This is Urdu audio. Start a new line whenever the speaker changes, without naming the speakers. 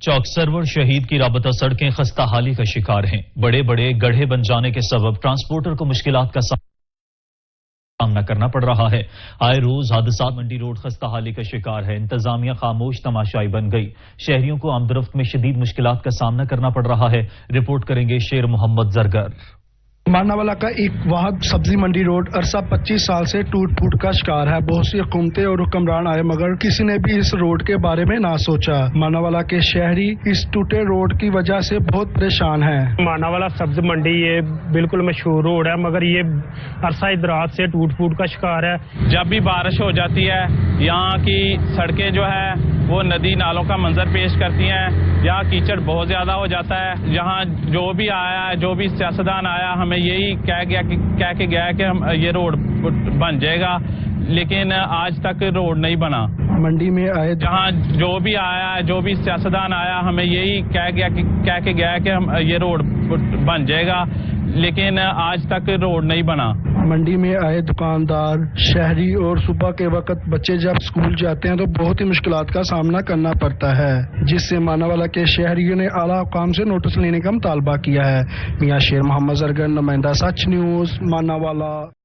چوک سرور شہید کی رابطہ سڑکیں خستہ حالی کا شکار ہیں۔ بڑے بڑے گڑھے بن جانے کے سبب ٹرانسپورٹر کو مشکلات کا سامنا کرنا پڑ رہا ہے۔ آئے روز حادثات۔ منڈی روڈ خستہ حالی کا شکار ہے۔ انتظامیہ خاموش تماشائی بن گئی۔ شہریوں کو آمد میں شدید مشکلات کا سامنا کرنا پڑ رہا ہے۔ رپورٹ کریں گے شیر محمد زرگر۔
ماناوالا کا ایک واحد سبزی منڈی روڈ عرصہ 25 سال سے ٹوٹ پھوٹ کا شکار ہے۔ بہت سی حکومتیں اور حکمران آئے مگر کسی نے بھی اس روڈ کے بارے میں نہ سوچا۔ ماناوالا کے شہری اس ٹوٹے روڈ کی وجہ سے بہت پریشان ہیں۔
ماناوالا سبزی منڈی یہ بالکل مشہور روڈ ہے مگر یہ عرصہ دراز سے ٹوٹ پھوٹ کا شکار ہے۔
جب بھی بارش ہو جاتی ہے یہاں کی سڑکیں جو ہے وہ ندی نالوں کا منظر پیش کرتی ہیں۔ یہاں کیچڑ بہت زیادہ ہو جاتا ہے۔ یہاں جو بھی آیا ہے، جو بھی سیاستدان آیا، ہمیں یہی کہہ کے گیا کہ یہ روڈ بن جائے گا، لیکن آج تک روڈ نہیں بنا۔
منڈی میں آئے
جہاں جو بھی آیا ہے، جو بھی سیاستدان آیا، ہمیں یہی کہہ کے گیا کہ یہ روڈ بن جائے گا، لیکن آج تک روڈ نہیں بنا۔
منڈی میں آئے دکاندار، شہری اور صبح کے وقت بچے جب اسکول جاتے ہیں تو بہت ہی مشکلات کا سامنا کرنا پڑتا ہے، جس سے ماناوالا کے شہریوں نے اعلیٰ حکام سے نوٹس لینے کا مطالبہ کیا ہے۔ میاں شیر محمد زرگر، نمائندہ سچ نیوز، ماناوالا۔